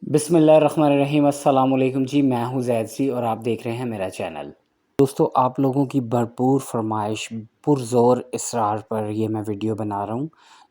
बिस्मिल्लाहिर्रहमानिर्रहीम अस्सलाम वालेकुम जी, मैं हूं ज़ैद सी और आप देख रहे हैं मेरा चैनल। दोस्तों, आप लोगों की भरपूर फरमाइश, पुरज़ोर इसरार पर ये मैं वीडियो बना रहा हूं,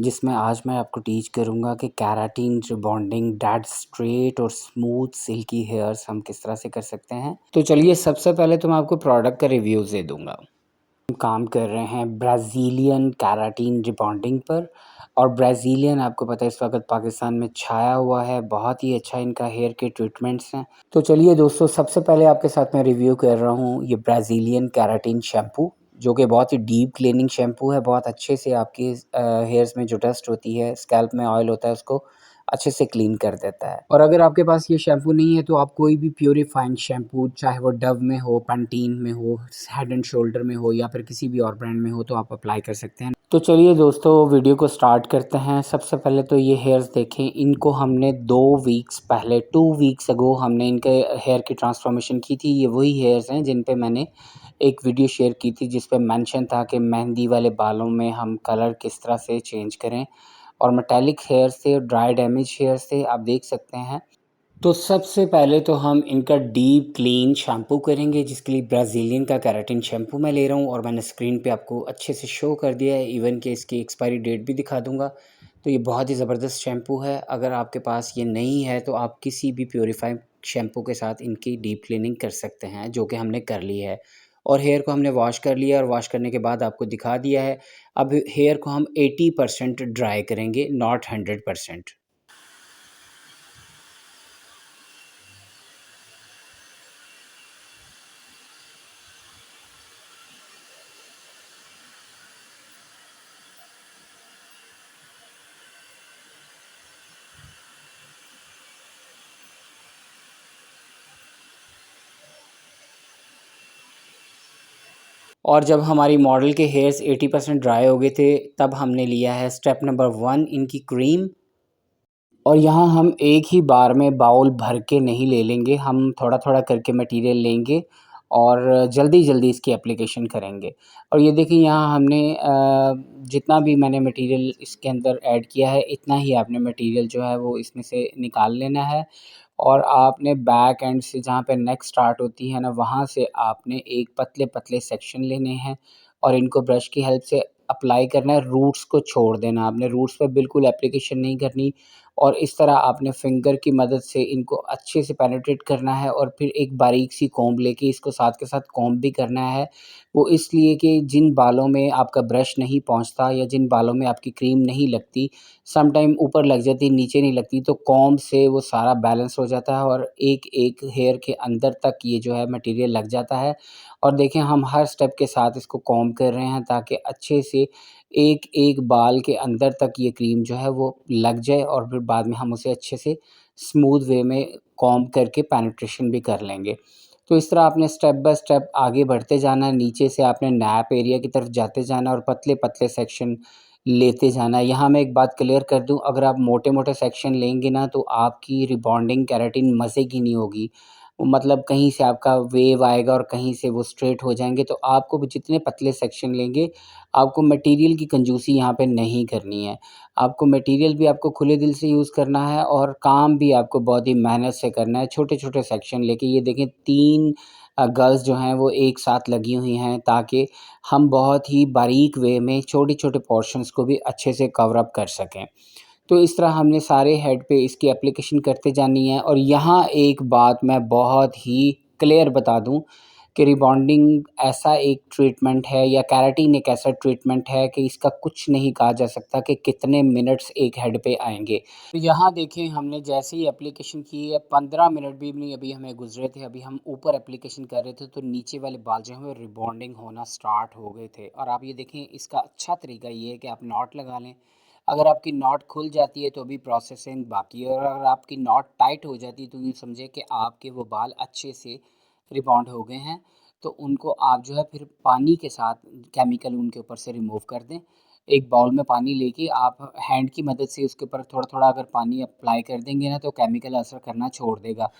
जिसमें आज मैं आपको टीच करूंगा कि केराटिन रिबॉन्डिंग डेड स्ट्रेट और स्मूथ सिल्की हेयर्स हम किस तरह से कर सकते हैं। तो चलिए, सबसे पहले तो मैं आपको प्रोडक्ट का रिव्यूज़ दे दूँगा। हम काम कर रहे हैं ब्राज़ीलियन केराटिन रिबॉन्डिंग पर, और ब्राज़ीलियन आपको पता है इस वक्त पाकिस्तान में छाया हुआ है। बहुत ही अच्छा इनका हेयर के ट्रीटमेंट्स हैं। तो चलिए दोस्तों, सबसे पहले आपके साथ मैं रिव्यू कर रहा हूँ ये ब्राज़ीलियन केराटिन शैम्पू, जो कि बहुत ही डीप क्लीनिंग शैम्पू है। बहुत अच्छे से आपकी हेयर्स में जो डस्ट होती है, स्कैल्प में ऑयल होता है, उसको अच्छे से क्लीन कर देता है। और अगर आपके पास ये शैम्पू नहीं है तो आप कोई भी प्योरीफाइंग शैम्पू, चाहे वो डव में हो, पैंटीन में हो, हेड एंड शोल्डर में हो, या फिर किसी भी और ब्रांड में हो, तो आप अप्लाई कर सकते हैं। तो चलिए दोस्तों, वीडियो को स्टार्ट करते हैं। सबसे पहले तो ये हेयर्स देखें, इनको हमने 2 वीक्स पहले, 2 वीक्स अगो हमने इनके हेयर की ट्रांसफॉर्मेशन की थी। ये वही हेयर्स हैं जिन पे मैंने एक वीडियो शेयर की थी, जिस पे मेंशन था कि मेहंदी वाले बालों में हम कलर किस तरह से चेंज करें। और मेटालिक हेयर्स थे, ड्राई डैमेज हेयर्स थे, आप देख सकते हैं। तो सबसे पहले तो हम इनका डीप क्लीन शैम्पू करेंगे, जिसके लिए ब्राज़ीलियन का केराटिन शैम्पू मैं ले रहा हूँ, और मैंने स्क्रीन पे आपको अच्छे से शो कर दिया है, इवन कि इसकी एक्सपायरी डेट भी दिखा दूँगा। तो ये बहुत ही ज़बरदस्त शैम्पू है। अगर आपके पास ये नहीं है तो आप किसी भी प्योरीफाइड शैम्पू के साथ इनकी डीप क्लीनिंग कर सकते हैं, जो कि हमने कर ली है। और हेयर को हमने वॉश कर लिया, और वॉश करने के बाद आपको दिखा दिया है। अब हेयर को हम 80% ड्राई करेंगे, नॉट 100%। और जब हमारी मॉडल के हेयर्स 80% ड्राई हो गए थे, तब हमने लिया है स्टेप नंबर 1, इनकी क्रीम। और यहाँ हम एक ही बार में बाउल भर के नहीं ले लेंगे, हम थोड़ा-थोड़ा करके मटेरियल लेंगे और जल्दी-जल्दी इसकी एप्लीकेशन करेंगे। और ये देखिए, यहाँ हमने जितना भी मैंने मटेरियल इसके अंदर ऐड किया है, इतना ही आपने मटेरियल जो है वो इसमें से निकाल लेना है। और आपने बैक एंड से, जहाँ पे नेक स्टार्ट होती है ना, वहाँ से आपने एक पतले-पतले सेक्शन लेने हैं और इनको ब्रश की हेल्प से अप्लाई करना है। रूट्स को छोड़ देना आपने, रूट्स पे बिल्कुल एप्लीकेशन नहीं करनी। और इस तरह आपने फिंगर की मदद से इनको अच्छे से पेनिट्रेट करना है, और फिर एक बारीक सी कॉम्ब लेके इसको साथ के साथ कॉम्ब भी करना है। वो इसलिए कि जिन बालों में आपका ब्रश नहीं पहुँचता, या जिन बालों में आपकी क्रीम नहीं लगती, सम टाइम ऊपर लग जाती है, नीचे नहीं लगती, तो कॉम्ब से वो सारा बैलेंस हो जाता है और एक-एक हेयर के अंदर तक ये जो है मटेरियल लग जाता है। और देखें, हम हर स्टेप के साथ इसको कॉम्ब कर रहे हैं, ताकि अच्छे से एक-एक बाल के अंदर तक ये क्रीम जो है वो लग जाए, और फिर बाद में हम उसे अच्छे से स्मूथ वे में कॉम्ब करके पेनिट्रेशन भी कर लेंगे। तो इस तरह आपने स्टेप बाय स्टेप आगे बढ़ते जाना है, नीचे से आपने नैप एरिया की तरफ जाते जाना है और पतले-पतले सेक्शन लेते जाना है। यहाँ मैं एक बात क्लियर कर दूँ, अगर आप मोटे-मोटे सेक्शन लेंगे ना, तो आपकी रिबॉन्डिंग केराटिन मज़े की नहीं होगी। मतलब कहीं से आपका वेव आएगा और कहीं से वो स्ट्रेट हो जाएँगे। तो आपको भी जितने पतले सेक्शन लेंगे, आपको मटेरियल की कंजूसी यहाँ पे नहीं करनी है। आपको मटेरियल भी आपको खुले दिल से यूज़ करना है, और काम भी आपको बहुत ही मेहनत से करना है, छोटे-छोटे सेक्शन लेके। ये देखें, 3 गर्ल्स जो हैं वो एक साथ लगी हुई हैं, ताकि हम बहुत ही बारीक वे में छोटे-छोटे पोर्शंस को भी अच्छे से कवर अप कर सकें। तो इस तरह हमने सारे हेड पे इसकी एप्लीकेशन करते जानी है। और यहाँ एक बात मैं बहुत ही क्लियर बता दूँ कि रिबॉन्डिंग ऐसा एक ट्रीटमेंट है, या केराटिन एक ऐसा ट्रीटमेंट है, कि इसका कुछ नहीं कहा जा सकता कि कितने मिनट्स एक हेड पे आएँगे। तो यहाँ देखें, हमने जैसे ही एप्लीकेशन की है, 15 मिनट भी नहीं अभी हमें गुज़रे थे। अभी हम ऊपर एप्लीकेशन कर रहे थे, तो नीचे वाले बाल जो हैं वो रिबॉन्डिंग होना स्टार्ट हो गए थे। और आप ये देखें, इसका अच्छा तरीका ये है कि आप नॉट लगा लें। अगर आपकी नॉट खुल जाती है तो अभी प्रोसेसिंग बाकी है, और अगर आपकी नॉट टाइट हो जाती है तो ये समझे कि आपके वो बाल अच्छे से रिबॉन्ड हो गए हैं। तो उनको आप जो है फिर पानी के साथ केमिकल उनके ऊपर से रिमूव कर दें। एक बाउल में पानी लेके आप हैंड की मदद से उसके ऊपर थोड़ा-थोड़ा अगर पानी अप्लाई कर देंगे ना, तो केमिकल असर करना छोड़ देगा।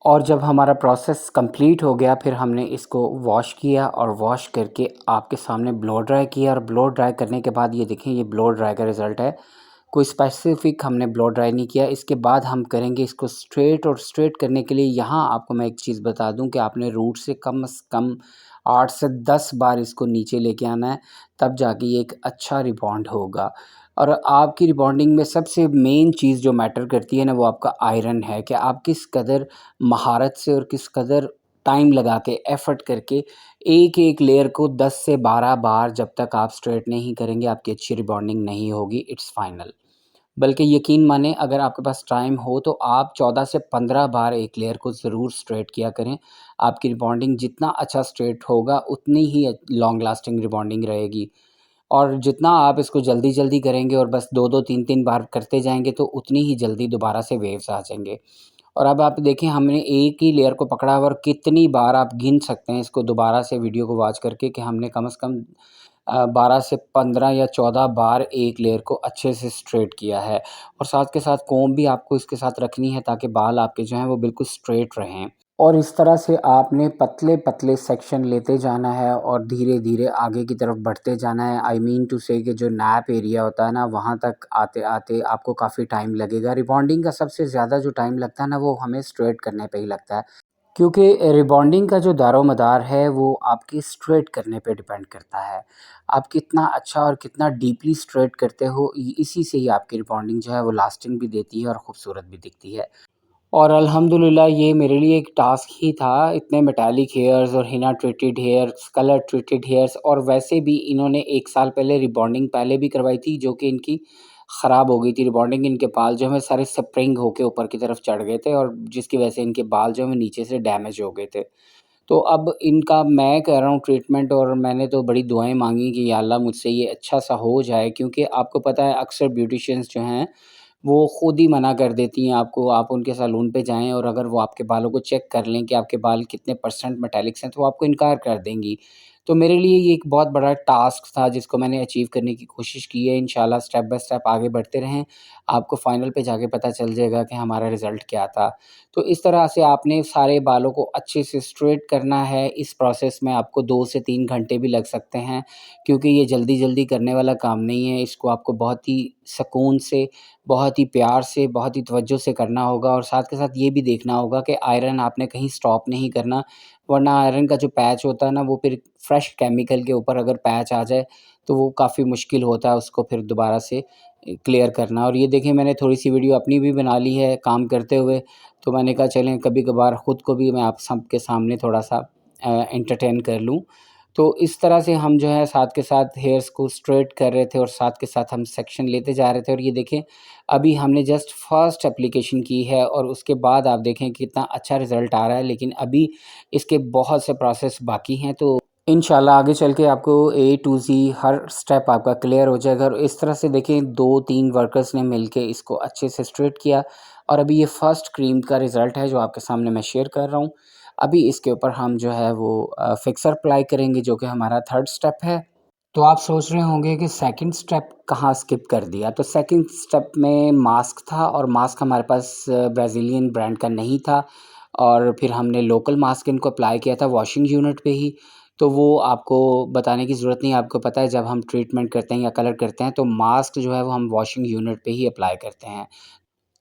और जब हमारा प्रोसेस कंप्लीट हो गया फिर हमने इसको वॉश किया और वॉश करके आपके सामने ब्लो ड्राई किया और ब्लो ड्राई करने के बाद ये देखें ये ब्लो ड्राई का रिज़ल्ट है। कोई स्पेसिफ़िक हमने ब्लो ड्राई नहीं किया। इसके बाद हम करेंगे इसको स्ट्रेट और स्ट्रेट करने के लिए यहाँ आपको मैं एक चीज़ बता दूँ कि आपने रूट से कम से कम 8 से 10 बार इसको नीचे लेके आना है, तब जाके ये एक अच्छा रिबॉन्ड होगा। और आपकी रिबॉन्डिंग में सबसे मेन चीज़ जो मैटर करती है ना वो आपका आयरन है कि आप किस कदर महारत से और किस कदर टाइम लगा के एफ़र्ट करके एक-एक लेयर को 10 से 12 बार जब तक आप स्ट्रेट नहीं करेंगे आपकी अच्छी रिबॉन्डिंग नहीं होगी, इट्स फाइनल। बल्कि यकीन मानें अगर आपके पास टाइम हो तो आप 14 से 15 बार एक लेयर को ज़रूर स्ट्रेट किया करें। आपकी रिबॉन्डिंग जितना अच्छा स्ट्रेट होगा उतनी ही लॉन्ग लास्टिंग रिबॉन्डिंग रहेगी। और जितना आप इसको जल्दी-जल्दी करेंगे और बस 2-2 3-3 बार करते जाएँगे तो उतनी ही जल्दी दोबारा से वेव्स आ जाएँगे। और अब आप देखें हमने एक ही लेयर को पकड़ा हुआ और कितनी बार आप गिन सकते हैं इसको दोबारा से वीडियो को वॉच करके कि हमने कम से कम 12 से 15 या 14 बार एक लेयर को अच्छे से स्ट्रेट किया है। और साथ के साथ कोम्ब भी आपको इसके साथ रखनी है ताकि बाल आपके जो हैं वो बिल्कुल स्ट्रेट रहें। और इस तरह से आपने पतले-पतले सेक्शन लेते जाना है और धीरे-धीरे आगे की तरफ बढ़ते जाना है। आई मीन टू से कि जो नैप एरिया होता है ना, वहाँ तक आते-आते आपको काफ़ी टाइम लगेगा। रिबॉन्डिंग का सबसे ज़्यादा जो टाइम लगता है ना, वो हमें स्ट्रेट करने पे ही लगता है। क्योंकि रिबॉन्डिंग का जो दारोमदार है, वो आपके स्ट्रेट करने पे डिपेंड करता है। आप कितना अच्छा और कितना डीपली स्ट्रेट करते हो, इ इसी से ही आपकी रिबॉन्डिंग जो है, वो लास्टिंग भी देती है और खूबसूरत भी दिखती है। और अल्हम्दुलिल्लाह ये मेरे लिए एक टास्क ही था, इतने मेटालिक हेयर्स और Hina treated hairs, colour treated hairs और वैसे भी इन्होंने 1 साल पहले रिबॉन्डिंग पहले भी करवाई थी जो कि इनकी ख़राब हो गई थी रिबॉन्डिंग। इनके बाल जो हैं सारे स्प्रिंग होके ऊपर की तरफ चढ़ गए थे और जिसकी वजह से इनके बाल जो हैं नीचे से डैमेज हो गए थे। तो अब इनका मैं कर रहा हूँ ट्रीटमेंट और मैंने तो बड़ी दुआएँ माँगी कि या अल्लाह मुझसे ये अच्छा-सा हो जाए क्योंकि आपको पता है अक्सर ब्यूटिशियंस जो हैं वो खुद ही मना कर देती हैं आपको, आप उनके सैलून पे जाएँ और अगर वो आपके बालों को चेक कर लें कि आपके बाल कितने परसेंट मेटालिक्स हैं, तो वो आपको इनकार कर देंगी। तो मेरे लिए ये एक बहुत बड़ा टास्क था जिसको मैंने अचीव करने की कोशिश की है। इंशाल्लाह स्टेप बाय स्टेप आगे बढ़ते रहें, आपको फाइनल पे जाके पता चल जाएगा कि हमारा रिज़ल्ट क्या था। तो इस तरह से आपने सारे बालों को अच्छे से स्ट्रेट करना है, इस प्रोसेस में आपको 2 से 3 घंटे भी लग सकते हैं, क्योंकि ये जल्दी-जल्दी करने वाला काम नहीं है। इसको आपको बहुत ही सुकून से, बहुत ही प्यार से, बहुत ही तवज्जो से करना होगा और साथ के साथ ये भी देखना होगा कि आयरन आपने कहीं स्टॉप नहीं करना, वरना आयरन का जो पैच होता है ना, वो फिर फ्रेश केमिकल के ऊपर अगर पैच आ जाए, तो वो काफ़ी मुश्किल होता है उसको फिर दोबारा से क्लियर करना। और ये देखें मैंने थोड़ी-सी वीडियो अपनी भी बना ली है काम करते हुए, तो मैंने कहा चलें कभी-कभार खुद को भी मैं आप सबके सामने थोड़ा-सा एंटरटेन कर लूँ। तो इस तरह से हम जो है साथ के साथ हेयर्स को स्ट्रेट कर रहे थे और साथ के साथ हम सेक्शन लेते जा रहे थे और ये देखें अभी हमने जस्ट फर्स्ट एप्लीकेशन की है और उसके बाद आप देखें कितना अच्छा रिज़ल्ट आ रहा है, लेकिन अभी इसके बहुत से प्रोसेस बाकी हैं। तो इंशाल्लाह आगे चल के आपको ए टू ज़ी हर स्टेप आपका क्लियर हो जाएगा और इस तरह से देखें 2-3 वर्कर्स ने मिलके इसको अच्छे से स्ट्रेट किया और अभी ये फर्स्ट क्रीम का रिज़ल्ट है जो आपके सामने मैं शेयर कर रहा हूँ। अभी इसके ऊपर हम जो है वो फिक्सर अप्लाई करेंगे जो कि हमारा थर्ड स्टेप है। तो आप सोच रहे होंगे कि सेकंड स्टेप कहाँ स्किप कर दिया? तो सेकंड स्टेप में मास्क था और मास्क हमारे पास ब्राज़ीलियन ब्रांड का नहीं था और फिर हमने लोकल मास्क इनको अप्लाई किया था वॉशिंग यूनिट पे ही। तो वो आपको बताने की ज़रूरत नहीं है, आपको पता है जब हम ट्रीटमेंट करते हैं या कलर करते हैं तो मास्क जो है वो हम वॉशिंग यूनिट पे ही अप्लाई करते हैं।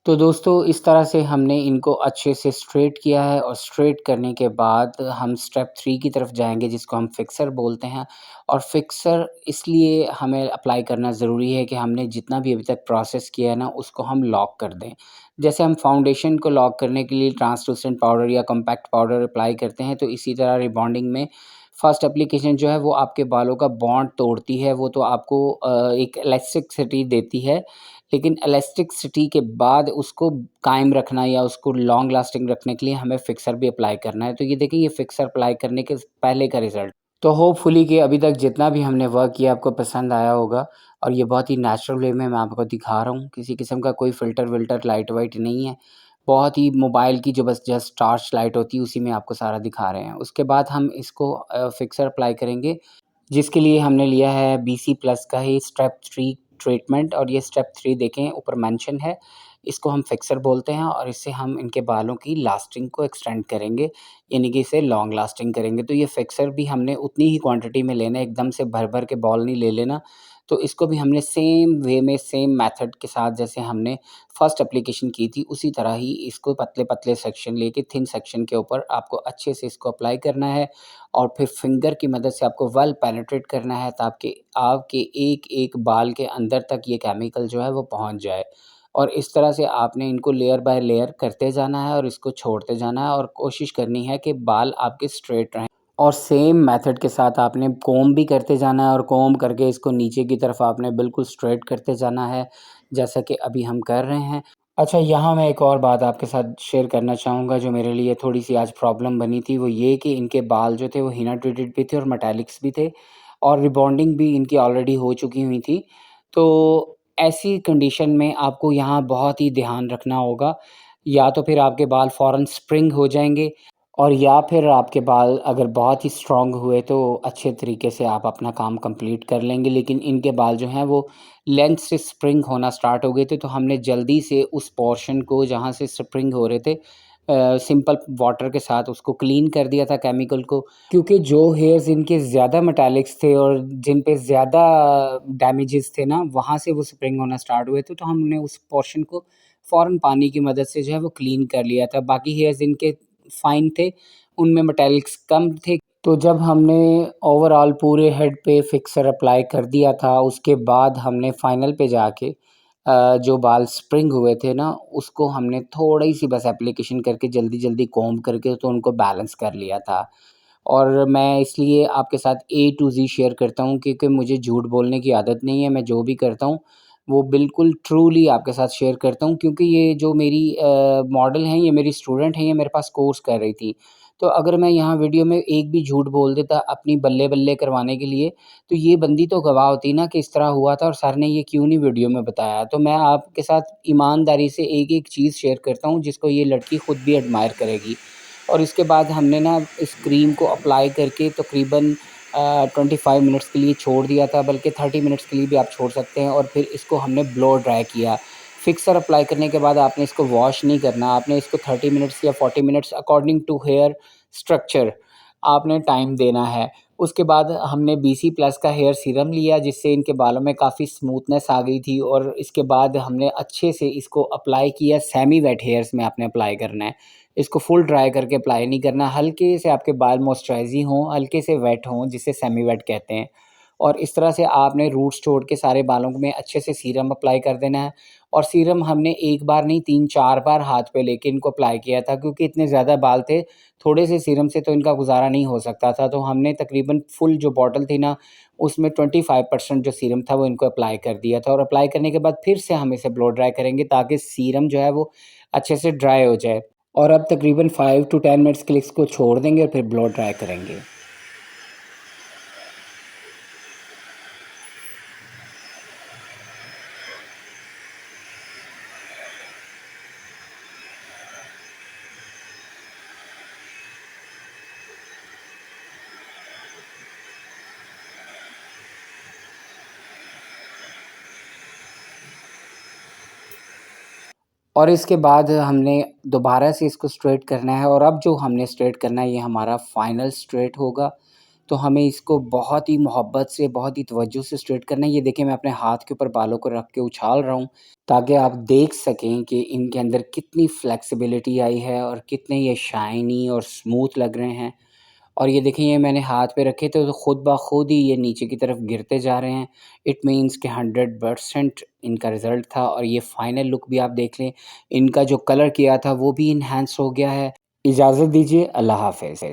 तो दोस्तों इस तरह से हमने इनको अच्छे से स्ट्रेट किया है और स्ट्रेट करने के बाद हम स्टेप 3 की तरफ जाएँगे जिसको हम फिक्सर बोलते हैं। और फिक्सर इसलिए हमें अप्लाई करना ज़रूरी है कि हमने जितना भी अभी तक प्रोसेस किया है ना उसको हम लॉक कर दें। जैसे हम फाउंडेशन को लॉक करने के लिए ट्रांसलूसेंट पाउडर या कॉम्पैक्ट पाउडर अप्लाई करते हैं, तो इसी तरह रिबॉन्डिंग में फर्स्ट एप्लीकेशन जो है वो आपके बालों का बॉन्ड तोड़ती है, वो तो आपको एक इलास्टिसिटी देती है। लेकिन इलास्टिसिटी के बाद उसको कायम रखना या उसको लॉन्ग लास्टिंग रखने के लिए हमें फिक्सर भी अप्लाई करना है। तो ये देखिए ये फिक्सर अप्लाई करने के पहले का रिज़ल्ट। तो होपफुली कि अभी तक जितना भी हमने वर्क किया आपको पसंद आया होगा और ये बहुत ही नेचुरल वे में मैं आपको दिखा रहा हूँ। किसी किस्म का कोई फ़िल्टर-विल्टर, लाइट-वाइट नहीं है। बहुत ही मोबाइल की जो बस जस्ट टॉर्च लाइट होती है उसी में आपको सारा दिखा रहे हैं। उसके बाद हम इसको फिक्सर अप्लाई करेंगे जिसके लिए हमने लिया है बीसी प्लस का ही स्टेप 3 ट्रीटमेंट और ये स्टेप 3 देखें ऊपर मेंशन है। इसको हम फिक्सर बोलते हैं और इससे हम इनके बालों की लास्टिंग को एक्सटेंड करेंगे, यानी कि इसे लॉन्ग लास्टिंग करेंगे। तो ये फिक्सर भी हमने उतनी ही क्वांटिटी में लेना है, एकदम से भर-भर के बॉल नहीं ले लेना। तो इसको भी हमने सेम वे में, सेम मेथड के साथ जैसे हमने फर्स्ट एप्लीकेशन की थी, उसी तरह ही इसको पतले-पतले सेक्शन लेके थिन सेक्शन के ऊपर आपको अच्छे से इसको अप्लाई करना है और फिर फिंगर की मदद से आपको वेल पेनिट्रेट करना है ताकि आपके एक-एक बाल के अंदर तक ये केमिकल जो है वो पहुँच जाए। और इस तरह से आपने इनको लेयर बाय लेयर करते जाना है और इसको छोड़ते जाना है और कोशिश करनी है कि बाल आपके स्ट्रेट रहें। और सेम मेथड के साथ आपने कोम्ब भी करते जाना है और कोम्ब करके इसको नीचे की तरफ आपने बिल्कुल स्ट्रेट करते जाना है, जैसा कि अभी हम कर रहे हैं। अच्छा, यहाँ मैं एक और बात आपके साथ शेयर करना चाहूँगा जो मेरे लिए थोड़ी-सी आज प्रॉब्लम बनी थी, वो ये कि इनके बाल जो थे वो हिना ट्रीटेड भी थे और मेटालिक्स भी थे और रिबॉन्डिंग भी इनकी ऑलरेडी हो चुकी हुई थी। तो ऐसी कंडीशन में आपको यहाँ बहुत ही ध्यान रखना होगा, या तो फिर आपके बाल फ़ौरन स्प्रिंग हो जाएँगे और या फिर आपके बाल अगर बहुत ही स्ट्रॉन्ग हुए तो अच्छे तरीके से आप अपना काम कंप्लीट कर लेंगे। लेकिन इनके बाल जो हैं वो लेंथ से स्प्रिंग होना स्टार्ट हो गए थे, तो हमने जल्दी से उस पोर्शन को जहाँ से स्प्रिंग हो रहे थे सिंपल वाटर के साथ उसको क्लीन कर दिया था केमिकल को। क्योंकि जो हेयर्स इनके ज़्यादा मेटालिक्स थे और जिन पे ज़्यादा डैमेजेस थे ना, वहाँ से वो स्प्रिंग होना स्टार्ट हुए थे, तो हमने उस पोर्शन को फ़ौरन पानी की मदद से जो है वो क्लीन कर लिया था। बाकी हेयर्स इनके फ़ाइन थे, उनमें मेटालिक्स कम थे। तो जब हमने ओवरऑल पूरे हेड पे फिक्सर अप्लाई कर दिया था, उसके बाद हमने फाइनल पे जाके जो बाल स्प्रिंग हुए थे ना, उसको हमने थोड़ी-सी बस एप्लीकेशन करके जल्दी-जल्दी कोम्ब करके तो उनको बैलेंस कर लिया था। और मैं इसलिए आपके साथ ए टू ज़ी शेयर करता हूँ क्योंकि मुझे झूठ बोलने की आदत नहीं है, मैं जो भी करता हूँ, वो बिल्कुल ट्रूली आपके साथ शेयर करता हूँ क्योंकि ये जो मेरी मॉडल हैं, ये मेरी स्टूडेंट हैं, ये मेरे पास कोर्स कर रही थी। तो अगर मैं यहाँ वीडियो में एक भी झूठ बोल देता अपनी बल्ले-बल्ले करवाने के लिए, तो ये बंदी तो गवाह होती ना कि इस तरह हुआ था और सर ने ये क्यों नहीं वीडियो में बताया। तो मैं आपके साथ ईमानदारी से एक-एक चीज़ शेयर करता हूँ जिसको ये लड़की खुद भी एडमायर करेगी। और इसके बाद हमने ना इस क्रीम को अप्लाई करके तकरीबन 25 मिनट्स के लिए छोड़ दिया था, बल्कि 30 मिनट्स के लिए भी आप छोड़ सकते हैं और फिर इसको हमने ब्लो ड्राई किया। फिक्सर अप्लाई करने के बाद आपने इसको वॉश नहीं करना, आपने इसको 30 मिनट्स या 40 minutes according to hair structure आपने टाइम देना है। उसके बाद हमने बीसी प्लस का हेयर सीरम लिया जिससे इनके बालों में काफ़ी स्मूथनेस आ गई थी और इसके बाद हमने अच्छे से इसको अप्लाई किया, सेमी वेट हेयर्स में आपने अप्लाई करना है। इसको फुल ड्राई करके अप्लाई नहीं करना, हल्के से आपके बाल मॉइस्चराइज़ी हों, हल्के से वेट हों जिसे सेमी वेट कहते हैं। और इस तरह से आपने रूट्स छोड़ के सारे बालों में अच्छे से सीरम अप्लाई कर देना है और सीरम हमने एक बार नहीं 3-4 बार हाथ पे लेके इनको अप्लाई किया था क्योंकि इतने ज़्यादा बाल थे, थोड़े से सीरम से तो इनका गुज़ारा नहीं हो सकता था। तो हमने तकरीबन फुल जो बॉटल थी ना, उसमें 25% जो सीरम था वो इनको अप्लाई कर दिया था और अप्लाई करने के बाद फिर से हम इसे ब्लो ड्राई करेंगे ताकि सीरम जो है वो अच्छे से ड्राई हो जाए। और अब तकरीबन 5 टू 10 मिनट्स के लिए इसको छोड़ देंगे और फिर ब्लो ड्राई करेंगे। और इसके बाद हमने दोबारा से इसको स्ट्रेट करना है और अब जो हमने स्ट्रेट करना है ये हमारा फाइनल स्ट्रेट होगा। तो हमें इसको बहुत ही मोहब्बत से, बहुत ही तवज्जो से स्ट्रेट करना है। ये देखिए मैं अपने हाथ के ऊपर बालों को रख के उछाल रहा हूँ ताकि आप देख सकें कि इनके अंदर कितनी फ्लेक्सिबिलिटी आई है और कितने ये शाइनी और स्मूथ लग रहे हैं। और ये देखें ये मैंने हाथ पे रखे थे तो खुद ब खुद ही ये नीचे की तरफ गिरते जा रहे हैं। इट मीन्स कि 100% इनका रिज़ल्ट था और ये फाइनल लुक भी आप देख लें। इनका जो कलर किया था वो भी एनहांस हो गया है। इजाज़त दीजिए, अल्लाह हाफ़िज़।